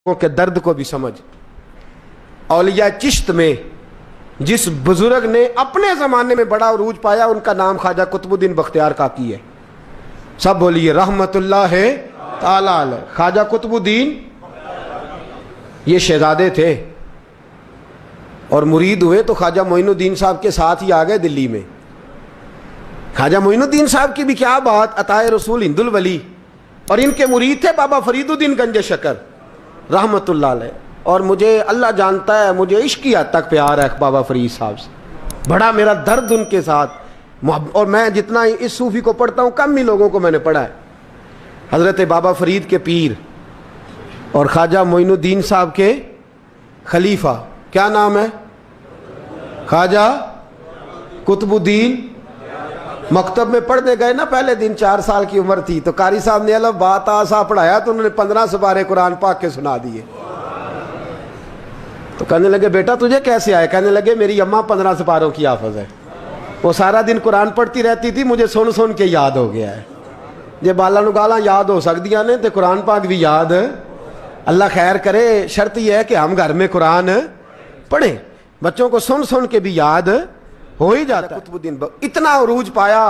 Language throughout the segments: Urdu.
کے درد کو بھی سمجھ. اولیاء چشت میں جس بزرگ نے اپنے زمانے میں بڑا عروج پایا ان کا نام خواجہ قطب الدین بختیار کاکی ہے. سب بولیے رحمت اللہ تعالی علیہ. خواجہ قطب الدین یہ شہزادے تھے اور مرید ہوئے تو خواجہ معین الدین صاحب کے ساتھ ہی آ گئے دلی میں. خواجہ معین الدین صاحب کی بھی کیا بات، عطائے رسول ہند الولی، اور ان کے مرید تھے بابا فرید الدین گنج شکر رحمت اللہ علیہ. اور مجھے اللہ جانتا ہے مجھے عشق کی حد تک پیار ہے بابا فرید صاحب سے، بڑا میرا درد ان کے ساتھ. اور میں جتنا اس صوفی کو پڑھتا ہوں کم ہی لوگوں کو میں نے پڑھا ہے. حضرت بابا فرید کے پیر اور خواجہ معین الدین صاحب کے خلیفہ کیا نام ہے؟ خواجہ قطب الدین. مکتب میں پڑھنے گئے نا پہلے دن، 4 سال کی عمر تھی تو قاری صاحب نے الف با تا سا پڑھایا تو انہوں نے 15 سپارے قرآن پاک کے سنا دیے. تو کہنے لگے بیٹا تجھے کیسے آئے؟ کہنے لگے میری اماں 15 سپاروں کی حافظ ہے، وہ سارا دن قرآن پڑھتی رہتی تھی، مجھے سن سن کے یاد ہو گیا ہے. یہ بالا نگالا یاد ہو سکدیاں نے تو قرآن پاک بھی یاد. اللہ خیر کرے، شرط یہ ہے کہ ہم گھر میں قرآن پڑھیں، بچوں کو سن سن کے بھی یاد ہو ہی جاتا. قطب الدین اتنا عروج پایا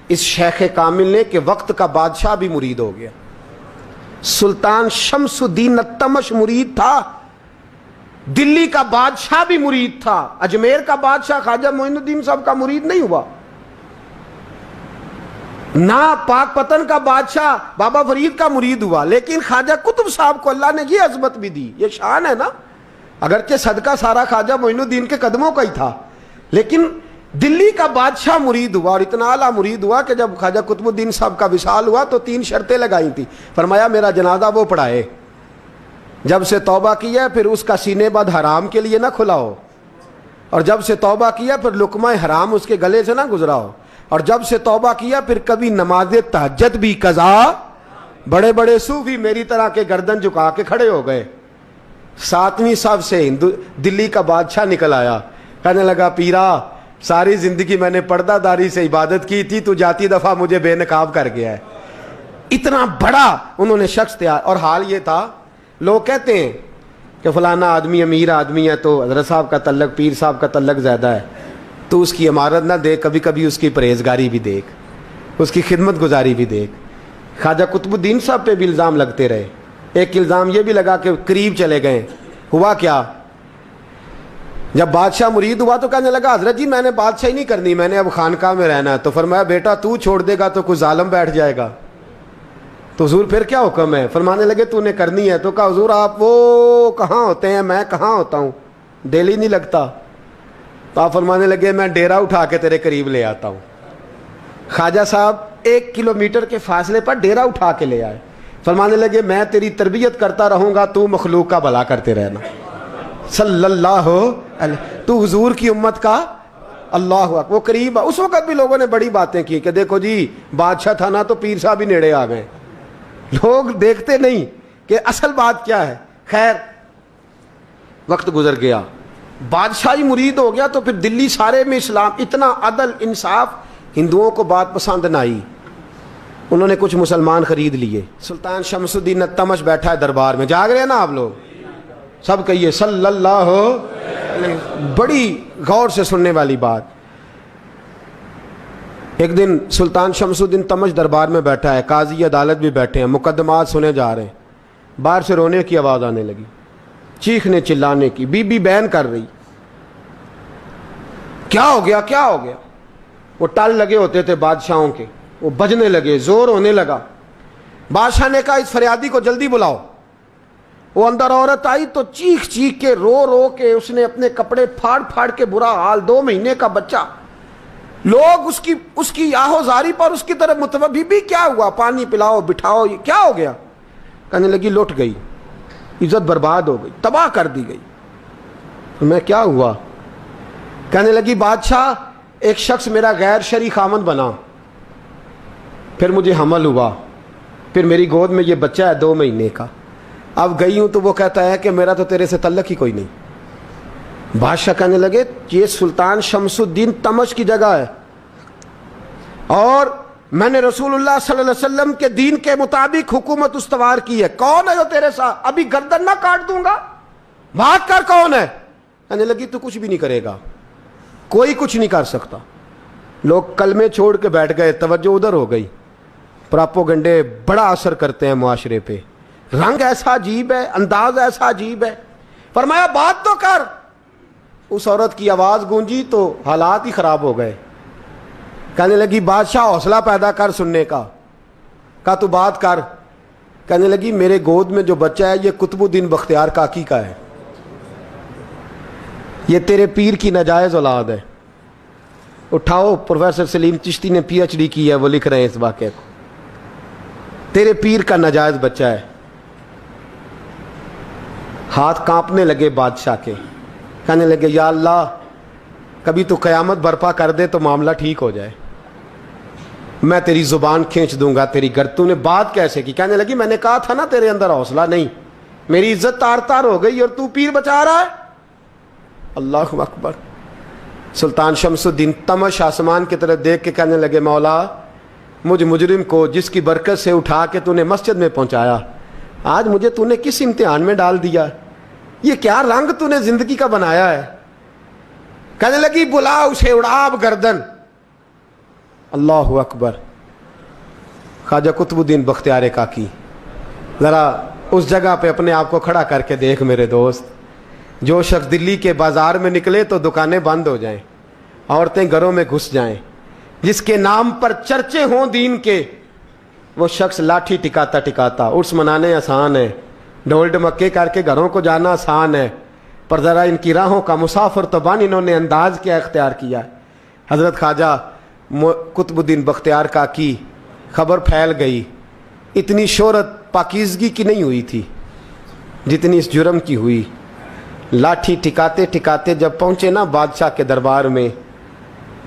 اس شیخ کامل نے کہ وقت کا بادشاہ بھی مرید ہو گیا. سلطان شمس الدین التمش مرید تھا، دلی کا بادشاہ بھی مرید تھا. اجمیر کا بادشاہ خواجہ معین الدین صاحب کا مرید نہیں ہوا، نہ پاک پتن کا بادشاہ بابا فرید کا مرید ہوا. لیکن خواجہ قطب صاحب کو اللہ نے یہ عظمت بھی دی، یہ شان ہے نا. اگرچہ صدقہ سارا خواجہ معین الدین کے قدموں کا ہی تھا، لیکن دلی کا بادشاہ مرید ہوا، اور اتنا اعلیٰ مرید ہوا کہ جب خواجہ قطب الدین صاحب کا وصال ہوا تو 3 شرطیں لگائی تھی. فرمایا میرا جنازہ وہ پڑھائے، جب سے توبہ کیا پھر اس کا سینے بد حرام کے لیے نہ کھلا ہو، اور جب سے توبہ کیا پھر لقمہ حرام اس کے گلے سے نہ گزرا ہو، اور جب سے توبہ کیا پھر کبھی نماز تہجد بھی قضا. بڑے بڑے صوفی میری طرح کے گردن جھکا کے کھڑے ہو گئے. 7ویں صف سے دلی کا بادشاہ نکل آیا، کہنے لگا پیرا ساری زندگی میں نے پردہ داری سے عبادت کی تھی، تو جاتی دفعہ مجھے بے نقاب کر گیا ہے. اتنا بڑا انہوں نے شخص تیار. اور حال یہ تھا، لوگ کہتے ہیں کہ فلانا آدمی امیر آدمی ہے تو حضرت صاحب کا تعلق، پیر صاحب کا تعلق زیادہ ہے، تو اس کی عمارت نہ دیکھ، کبھی کبھی اس کی پرہیزگاری بھی دیکھ، اس کی خدمت گزاری بھی دیکھ. خواجہ قطب الدین صاحب پہ بھی الزام لگتے رہے. ایک الزام یہ بھی لگا کہ قریب چلے گئے. ہوا کیا، جب بادشاہ مرید ہوا تو کہنے لگا حضرت جی میں نے بادشاہی نہیں کرنی، میں نے اب خانقاہ میں رہنا ہے. تو فرمایا بیٹا تو چھوڑ دے گا تو کوئی ظالم بیٹھ جائے گا. تو حضور پھر کیا حکم ہے؟ فرمانے لگے تو نے کرنی ہے. تو کہا حضور آپ وہ کہاں ہوتے ہیں، میں کہاں ہوتا ہوں، دل ہی نہیں لگتا. تو آپ فرمانے لگے میں ڈیرا اٹھا کے تیرے قریب لے آتا ہوں. خواجہ صاحب 1 کلومیٹر کے فاصلے پر ڈیرا اٹھا کے لے آئے. فرمانے لگے میں تیری تربیت کرتا رہوں گا، تو مخلوق کا بھلا کرتے رہنا. صلی اللہ علیہ، تو حضور کی امت کا اللہ اکبر. وہ قریب، اس وقت بھی لوگوں نے بڑی باتیں کی کہ دیکھو جی بادشاہ تھا نا تو پیر صاحب ہی نیڑے آ گئے. لوگ دیکھتے نہیں کہ اصل بات کیا ہے. خیر وقت گزر گیا، بادشاہی مرید ہو گیا تو پھر دلی سارے میں اسلام، اتنا عدل انصاف، ہندوؤں کو بات پسند نہ آئی. انہوں نے کچھ مسلمان خرید لیے. سلطان شمس الدین التمش بیٹھا ہے دربار میں، جاگ رہے ہیں نا آپ لوگ سب، کہیے صلی اللہ علیہ. بڑی غور سے سننے والی بات. ایک دن سلطان شمس الدین تمش دربار میں بیٹھا ہے، قاضی عدالت بھی بیٹھے ہیں، مقدمات سنے جا رہے ہیں. باہر سے رونے کی آواز آنے لگی، چیخنے چلانے کی. بی بی بیان کر رہی، کیا ہو گیا کیا ہو گیا. وہ ٹال لگے ہوتے تھے بادشاہوں کے، وہ بجنے لگے، زور ہونے لگا. بادشاہ نے کہا اس فریادی کو جلدی بلاؤ. وہ اندر عورت آئی تو چیخ چیخ کے رو رو کے اس نے اپنے کپڑے پھاڑ پھاڑ کے، برا حال، 2 مہینے کا بچہ. لوگ اس کی آہو زاری پر اس کی طرف متوجہ. بھی کیا ہوا، پانی پلاؤ بٹھاؤ، یہ کیا ہو گیا. کہنے لگی لٹ گئی، عزت برباد ہو گئی، تباہ کر دی گئی. میں کیا ہوا؟ کہنے لگی بادشاہ ایک شخص میرا غیر شرعی خامند بنا، پھر مجھے حمل ہوا، پھر میری گود میں یہ بچہ ہے 2 مہینے کا. اب گئی ہوں تو وہ کہتا ہے کہ میرا تو تیرے سے تعلق ہی کوئی نہیں. بادشاہ کہنے لگے یہ سلطان شمس الدین تمش کی جگہ ہے، اور میں نے رسول اللہ صلی اللہ علیہ وسلم کے دین کے مطابق حکومت استوار کی ہے، کون ہے جو تیرے ساتھ؟ ابھی گردن نہ کاٹ دوں گا، بات کر کون ہے؟ کہنے لگی تو کچھ بھی نہیں کرے گا، کوئی کچھ نہیں کر سکتا۔ لوگ کلمے چھوڑ کے بیٹھ گئے، توجہ ادھر ہو گئی۔ پراپوگنڈے بڑا اثر کرتے ہیں معاشرے پہ، رنگ ایسا عجیب ہے، انداز ایسا عجیب ہے۔ فرمایا بات تو کر۔ اس عورت کی آواز گونجی تو حالات ہی خراب ہو گئے۔ کہنے لگی بادشاہ حوصلہ پیدا کر سننے کا۔ کہا تو بات کر۔ کہنے لگی میرے گود میں جو بچہ ہے یہ قطب الدین بختیار کاکی کا ہے، یہ تیرے پیر کی ناجائز اولاد ہے۔ اٹھاؤ، پروفیسر سلیم چشتی نے پی ایچ ڈی کی ہے، وہ لکھ رہے ہیں اس واقعے کو، تیرے پیر کا ناجائز بچہ ہے۔ ہاتھ کانپنے لگے بادشاہ کے، کہنے لگے یا اللہ کبھی تو قیامت برپا کر دے تو معاملہ ٹھیک ہو جائے، میں تیری زبان کھینچ دوں گا تیری گردن۔ تو نے بات کیسے کی؟ کہنے لگی میں نے کہا تھا نا تیرے اندر حوصلہ نہیں، میری عزت تار تار ہو گئی اور تو پیر بچا رہا ہے۔ اللہ اکبر۔ سلطان شمس الدین تمش آسمان کی طرف دیکھ کے کہنے لگے مولا مجھ مجرم کو جس کی برکت سے اٹھا کے تو نے مسجد میں پہنچایا، آج مجھے تو نے کس امتحان میں ڈال دیا؟ یہ کیا رنگ تو نے زندگی کا بنایا ہے؟ کہنے لگی بلا اسے، اڑا اب گردن۔ اللہ اکبر۔ خواجہ قطب الدین بختیار کاکی، ذرا اس جگہ پہ اپنے آپ کو کھڑا کر کے دیکھ میرے دوست۔ جو شخص دلی کے بازار میں نکلے تو دکانیں بند ہو جائیں، عورتیں گھروں میں گھس جائیں، جس کے نام پر چرچے ہوں دین کے، وہ شخص لاٹھی ٹکاتا ٹکاتا، عرس منانے آسان ہے، ڈھول ڈمکے کر کے گھروں کو جانا آسان ہے، پر ذرا ان کی راہوں کا مسافر تو بن انہوں نے انداز کیا اختیار کیا ہے۔ حضرت خواجہ قطب الدین بختیار کاکی، خبر پھیل گئی۔ اتنی شہرت پاکیزگی کی نہیں ہوئی تھی جتنی اس جرم کی ہوئی۔ لاٹھی ٹکاتے ٹکاتے جب پہنچے نا بادشاہ کے دربار میں،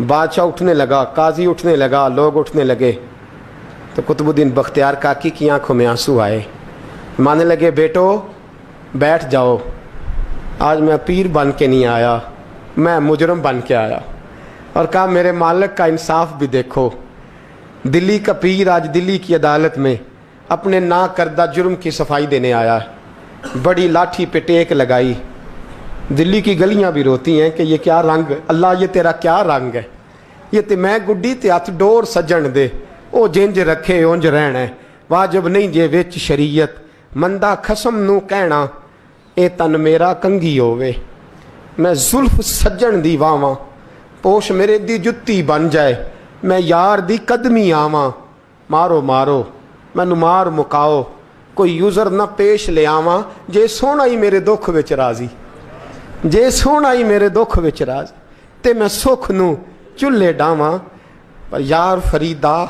بادشاہ اٹھنے لگا، قاضی اٹھنے لگا، لوگ اٹھنے لگے، تو قطب الدین بختیار کاکی کی آنکھوں میں آنسو آئے۔ مانے لگے بیٹو بیٹھ جاؤ، آج میں پیر بن کے نہیں آیا، میں مجرم بن کے آیا۔ اور کہا میرے مالک کا انصاف بھی دیکھو، دلی کا پیر آج دلی کی عدالت میں اپنے نا کردہ جرم کی صفائی دینے آیا ہے۔ بڑی لاٹھی پہ ٹیک لگائی، دلی کی گلیاں بھی روتی ہیں کہ یہ کیا رنگ، اللہ یہ تیرا کیا رنگ ہے، یہ تے میں گڈی تے ہاتھ ڈور سجن دے، او جنج رکھے اونج رہنا ہے، واجب نہیں جے وچ شریعت، مندہ خسم نو کہنا اے تن میرا کنگھی ہووے، میں زلف سجن دی واواں، پوش میرے دی جتی بن جائے، میں یار دی قدمی آواں، مارو مارو مینوں مار مکاؤ، کوئی یوزر نہ پیش لے آواں، جے سونا ہی میرے دکھ وچ راضی، جے سونا ہی میرے دکھ وچ راضی، تے میں سکھ نو چلے ڈاواں، پر یار فریدا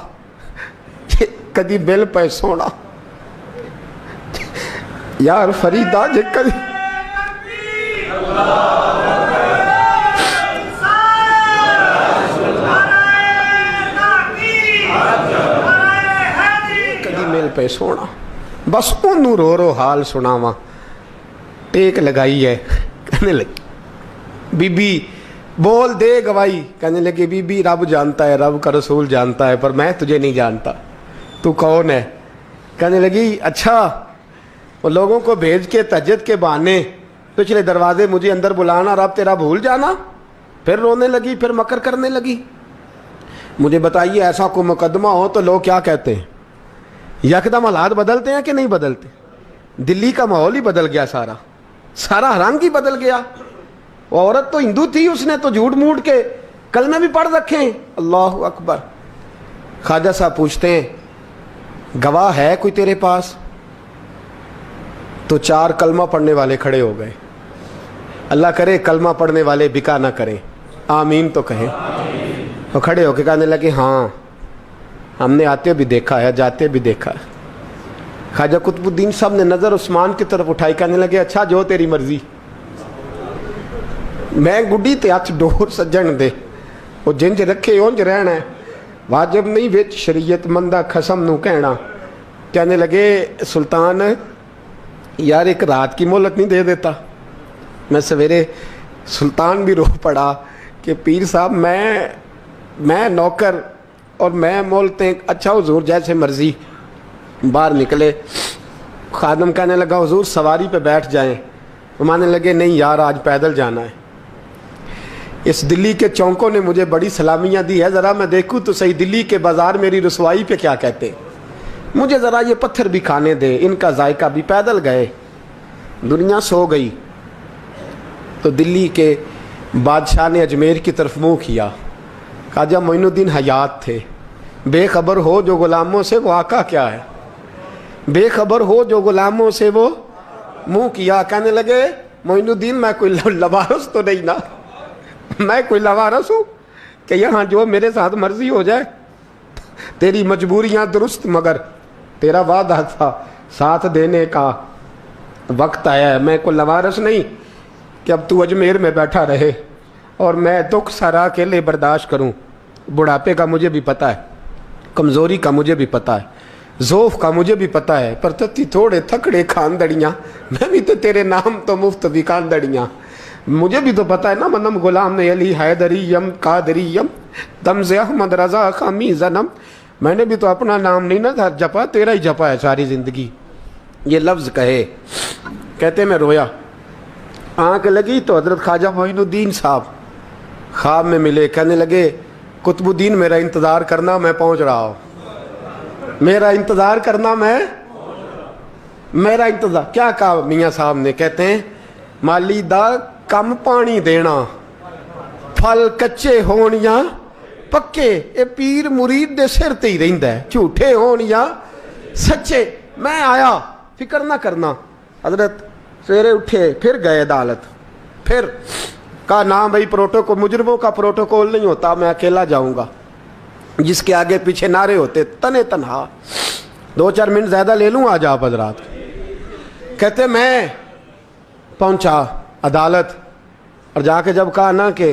جے کدی مل پے سونا، یار فریدا جے کدی مل پہ سونا، بس انہوں رو رو حال سناواں۔ ٹیک لگائی ہے، کہنے لگی بی بی بول دے گواہی، کہنے لگی بی بی رب جانتا ہے، رب کا رسول جانتا ہے، پر میں تجھے نہیں جانتا، تو کون ہے؟ کہنے لگی اچھا وہ لوگوں کو بھیج کے تہجد کے بہانے پچھلے دروازے مجھے اندر بلانا، رب تیرا بھول جانا؟ پھر رونے لگی، پھر مکر کرنے لگی۔ مجھے بتائیے ایسا کوئی مقدمہ ہو تو لوگ کیا کہتے ہیں؟ یکدم حالات بدلتے ہیں کہ نہیں بدلتے؟ دلی کا ماحول ہی بدل گیا، سارا رنگ ہی بدل گیا۔ وہ عورت تو ہندو تھی، اس نے تو جھوٹ موٹ کے کلمے بھی پڑھ رکھے ہیں۔ اللہ اکبر۔ خواجہ صاحب پوچھتے ہیں گواہ ہے کوئی تیرے پاس؟ تو 4 کلمہ پڑھنے والے کھڑے ہو گئے۔ اللہ کرے کلمہ پڑھنے والے بکا نہ کریں، آمین تو کہیں۔ وہ کھڑے ہو کے کہنے لگے ہاں ہم نے آتے بھی دیکھا ہے، جاتے بھی دیکھا ہے۔ خواجہ قطب الدین صاحب نے نظر عثمان کی طرف اٹھائی، کہنے لگے اچھا جو تیری مرضی، میں گڈی تے ہاتھ ڈور سجن دے، وہ جنج رکھے اونج رہنا ہے، واجب نہیں وچ شریعت، مندہ خسم نو کہنا۔ کہنے لگے سلطان یار ایک رات کی مہلت نہیں دے دیتا؟ میں سویرے سلطان بھی رو پڑا کہ پیر صاحب میں نوکر اور میں بولتے ہیں اچھا حضور جیسے مرضی. باہر نکلے, خادم کہنے لگا حضور سواری پہ بیٹھ جائیں. وہ ماننے لگے نہیں یار آج پیدل جانا ہے. اس دلی کے چونکوں نے مجھے بڑی سلامیاں دی ہے, ذرا میں دیکھوں تو صحیح دلی کے بازار میری رسوائی پہ کیا کہتے ہیں. مجھے ذرا یہ پتھر بھی کھانے دے, ان کا ذائقہ بھی. پیدل گئے, دنیا سو گئی تو دلی کے بادشاہ نے اجمیر کی طرف منہ کیا. خواجہ معین الدین حیات تھے. بے خبر ہو جو غلاموں سے وہ آقا کیا ہے, بے خبر ہو جو غلاموں سے وہ منہ کیا. کہنے لگے معین الدین میں کوئی لوارث تو نہیں نا, میں کوئی لوارث ہوں کہ یہاں جو میرے ساتھ مرضی ہو جائے. تیری مجبوریاں درست مگر تیرا وعدہ تھا ساتھ دینے کا وقت آیا ہے. میں کوئی لوارث نہیں کہ اب تو اجمیر میں بیٹھا رہے اور میں دکھ سارا اکیلے برداشت کروں. بڑھاپے کا مجھے بھی پتہ ہے, کمزوری کا مجھے بھی پتہ ہے, ذوف کا مجھے بھی پتہ ہے, پر تتی تھوڑے تھکڑے خاندڑیاں, میں بھی تو تیرے نام تو مفت بھی خاندڑیاں. مجھے بھی تو پتہ ہے نا منم غلام نے علی حیدریم قادریم تمز احمد رضا خامی زنم. میں نے بھی تو اپنا نام نہیں نا جپا, تیرا ہی جپا ہے ساری زندگی. یہ لفظ کہے, کہتے میں رویا. آنکھ لگی تو حضرت خواجہ معین الدین صاحب خواب میں ملے. کہنے لگے قطب الدین میرا انتظار کرنا, میں پہنچ رہا ہوں. میرا انتظار کرنا, میرا انتظار. کیا کہا میاں صاحب نے؟ کہتے ہیں مالی دا کم پانی دینا, پھل کچے ہون یا پکے, اے پیر مرید دے سر تے ہی رہندا ہے, جھوٹے ہون یا سچے. میں آیا, فکر نہ کرنا. حضرت سویرے اٹھے, پھر گئے عدالت. پھر کہا نام بھائی پروٹوکول, مجرموں کا پروٹوکول نہیں ہوتا, میں اکیلا جاؤں گا. جس کے آگے پیچھے نعرے ہوتے تنے تنہا. 2-4 منٹ زیادہ لے لوں آج آپ حضرات. کہتے میں پہنچا عدالت اور جا کے جب کہا نا کہ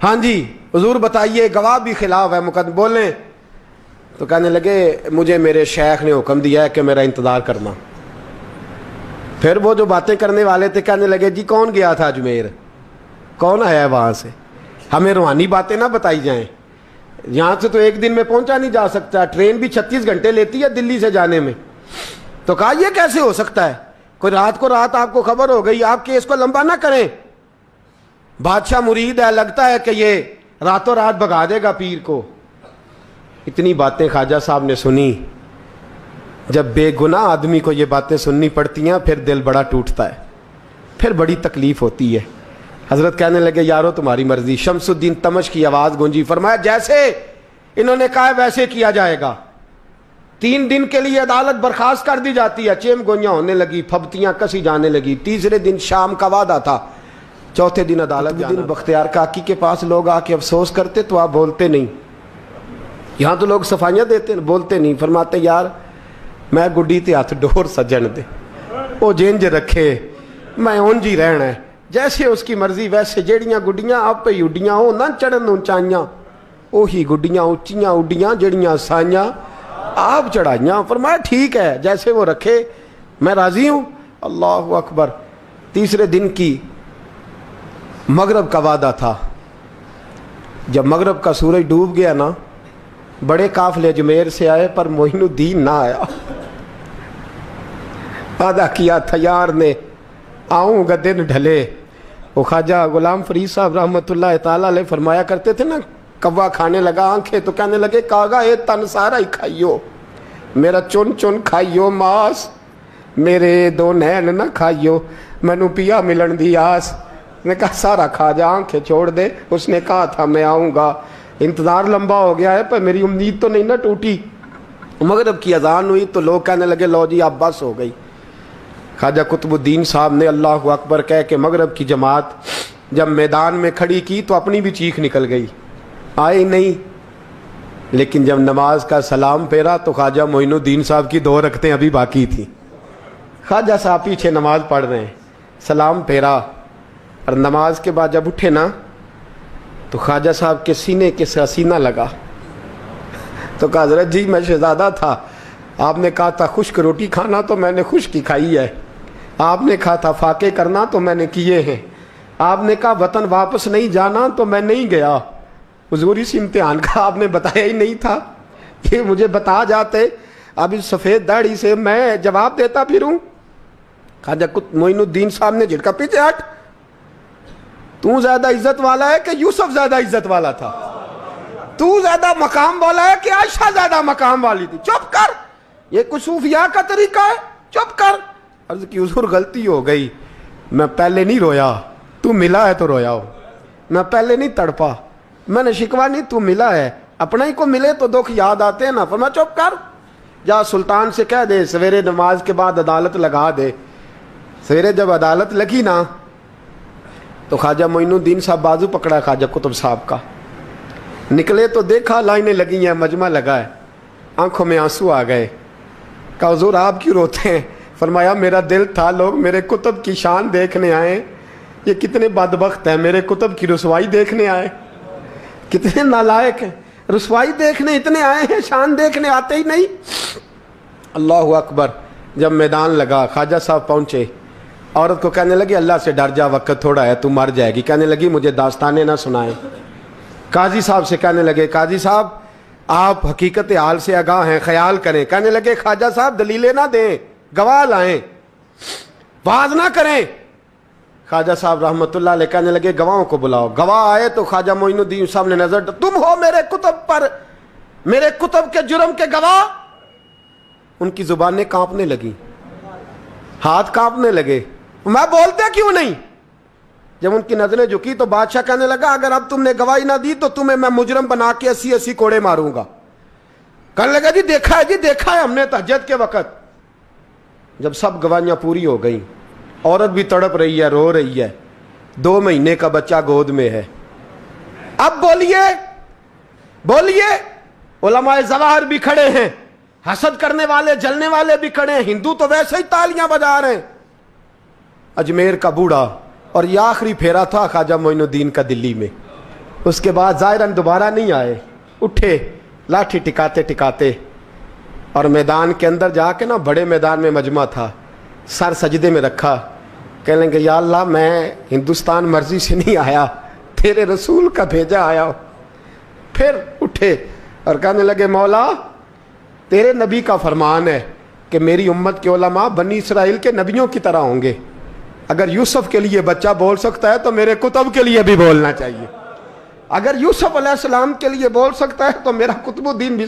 ہاں جی حضور بتائیے, گواہ بھی خلاف ہے, مقدم بولیں, تو کہنے لگے مجھے میرے شیخ نے حکم دیا ہے کہ میرا انتظار کرنا. پھر وہ جو باتیں کرنے والے تھے کہنے لگے جی کون گیا تھا اجمیر, کون آیا ہے وہاں سے, ہمیں روحانی باتیں نہ بتائی جائیں. یہاں سے تو ایک دن میں پہنچا نہیں جا سکتا, ٹرین بھی 36 گھنٹے لیتی ہے دلی سے جانے میں. تو کہا یہ کیسے ہو سکتا ہے, کوئی رات کو رات آپ کو خبر ہو گئی, آپ کیس کو لمبا نہ کریں. بادشاہ مرید ہے, لگتا ہے کہ یہ راتوں رات بھگا دے گا پیر کو. اتنی باتیں خواجہ صاحب نے سنی. جب بے گناہ آدمی کو یہ باتیں سننی پڑتی ہیں پھر دل بڑا ٹوٹتا ہے, پھر بڑی تکلیف ہوتی ہے. حضرت کہنے لگے یارو تمہاری مرضی. شمس الدین تمش کی آواز گونجی, فرمایا جیسے انہوں نے کہا ویسے کیا جائے گا. 3 دن کے لیے عدالت برخاست کر دی جاتی ہے. چیم گوئیاں ہونے لگی, پھبتیاں کسی جانے لگی. تیسرے دن شام کا وعدہ تھا, چوتھے دن عدالت جانا. بختیار کاکی کے پاس لوگ آ کے افسوس کرتے تو آپ بولتے نہیں. یہاں تو لوگ صفائیاں دیتے ہیں, بولتے نہیں. فرماتے یار میں گڈی تے ہاتھ ڈور سجن دے, وہ جنج رکھے, میں اونج ہی رہنا ہے, جیسے اس کی مرضی ویسے. جیڑیاں گڈیاں آپ پہ اڈیاں ہو نہ چڑھن اونچائیاں, وہی گڈیاں اونچیاں اڈیاں جیڑیاں سائیاں آپ چڑھائیاں. فرمایا ٹھیک ہے جیسے وہ رکھے, میں راضی ہوں. اللہ اکبر. تیسرے دن کی مغرب کا وعدہ تھا. جب مغرب کا سورج ڈوب گیا نا, بڑے قافلے اجمیر سے آئے پر معین الدین نہ آیا. وعدہ کیا تھا یار نے, آؤں گا دن ڈھلے. وہ خواجہ غلام فرید صاحب رحمۃ اللہ تعالیٰ علیہ فرمایا کرتے تھے نا, کوا کھانے لگا آنکھیں تو کہنے لگے کاغا اے تن سارا ہی کھائیو, میرا چن چن کھائیو ماس, میرے 2 نین نہ کھائیو, مینو پیا ملن دی آس. نے کہا سارا کھا جا, آنکھیں چھوڑ دے. اس نے کہا تھا میں آؤں گا, انتظار لمبا ہو گیا ہے پر میری امید تو نہیں نہ ٹوٹی. مغرب کی اذان ہوئی تو لوگ کہنے لگے لو جی اب بس ہو گئی. خواجہ قطب الدین صاحب نے اللہ اکبر کہہ کے مغرب کی جماعت جب میدان میں کھڑی کی تو اپنی بھی چیخ نکل گئی, آئے نہیں. لیکن جب نماز کا سلام پھیرا تو خواجہ معین الدین صاحب کی 2 رکعتیں ابھی باقی تھیں. خواجہ صاحب پیچھے نماز پڑھ رہے ہیں, سلام پھیرا اور نماز کے بعد جب اٹھے نا تو خواجہ صاحب کے سینے کے سینہ لگا. تو کہا حضرت جی میں شہزادہ تھا, آپ نے کہا تھا خشک روٹی کھانا تو میں نے خشک کی کھائی ہے, آپ نے کہا تھا فاقے کرنا تو میں نے کیے ہیں, آپ نے کہا وطن واپس نہیں جانا تو میں نہیں گیا. حضور اس امتحان کا آپ نے بتایا ہی نہیں تھا, یہ مجھے بتا جاتے اب اس سفید داڑھی سے میں جواب دیتا پھروں. خواجہ معین الدین صاحب نے جھٹکا, پیچھے ہٹ, تو زیادہ عزت والا ہے کہ یوسف زیادہ عزت والا تھا؟ تو زیادہ مقام والا ہے کہ عائشہ زیادہ مقام والی تھی؟ چپ کر, یہ کچھ صوفیاء کا طریقہ ہے, چپ کر. عرض کی حضور غلطی ہو گئی, میں پہلے نہیں رویا, تو ملا ہے تو رویا ہو, میں پہلے نہیں تڑپا, میں نے شکوا نہیں, تو ملا ہے, اپنا ہی کو ملے تو دکھ یاد آتے ہیں نا. فرمایا چپ کر, جا سلطان سے کہہ دے سویرے نماز کے بعد عدالت لگا دے. سویرے جب عدالت لگی نا تو خواجہ معین الدین صاحب بازو پکڑا خواجہ قطب صاحب کا, نکلے تو دیکھا لائنیں لگی ہیں, مجمع لگا ہے, آنکھوں میں آنسو آ گئے. کہا حضور آپ کیوں روتے ہیں؟ فرمایا میرا دل تھا لوگ میرے کتب کی شان دیکھنے آئے, یہ کتنے بدبخت ہیں, میرے کتب کی رسوائی دیکھنے آئے. کتنے نالائق ہیں, رسوائی دیکھنے اتنے آئے ہیں, شان دیکھنے آتے ہی نہیں. اللہ اکبر. جب میدان لگا خواجہ صاحب پہنچے, عورت کو کہنے لگی اللہ سے ڈر جا, وقت تھوڑا ہے, تو مر جائے گی. کہنے لگی مجھے داستانیں نہ سنائیں. قاضی صاحب سے کہنے لگے قاضی صاحب آپ حقیقت حال سے آگاہ ہیں, خیال کریں. کہنے لگے خواجہ صاحب دلیلیں نہ دیں, گواہ لائیں, واز نہ کریں. خواجہ صاحب رحمت اللہ علیہ کہنے لگے گواہوں کو بلاؤ. گواہ آئے تو خواجہ معین الدین صاحب نے نظر, تم ہو میرے کتب پر, میرے کتب کے جرم کے گواہ. ان کی زبانیں کانپنے لگیں, ہاتھ کانپنے لگے, میں بولتے کیوں نہیں؟ جب ان کی نظریں جھکی تو بادشاہ کہنے لگا اگر اب تم نے گواہی نہ دی تو تمہیں میں مجرم بنا کے 80 کوڑے ماروں گا. کہنے لگا جی دیکھا ہے, جی دیکھا ہے ہم نے تہجد کے وقت. جب سب گواہیاں پوری ہو گئیں, عورت بھی تڑپ رہی ہے, رو رہی ہے, 2 مہینے کا بچہ گود میں ہے. اب بولیے بولیے, علماء ظواہر بھی کھڑے ہیں, حسد کرنے والے جلنے والے بھی کھڑے ہیں, ہندو تو ویسے ہی تالیاں بجا رہے ہیں. اجمیر کا بوڑھا, اور یہ آخری پھیرا تھا خواجہ معین الدین کا دلی میں. اس کے بعد ظاہراً دوبارہ نہیں آئے. اٹھے لاٹھی ٹکاتے ٹکاتے اور میدان کے اندر جا کے نا, بڑے میدان میں مجمع تھا, سر سجدے میں رکھا. کہنے لگے یا اللہ میں ہندوستان مرضی سے نہیں آیا, تیرے رسول کا بھیجا آیا ہوں. پھر اٹھے اور کہنے لگے مولا تیرے نبی کا فرمان ہے کہ میری امت کے علماء بنی اسرائیل کے نبیوں کی طرح ہوں گے. اگر یوسف کے لیے بچہ بول سکتا ہے تو میرے کتب کے لیے بھی بولنا چاہیے. اگر یوسف علیہ السلام کے لیے بول سکتا ہے تو میرا قطب الدین بھی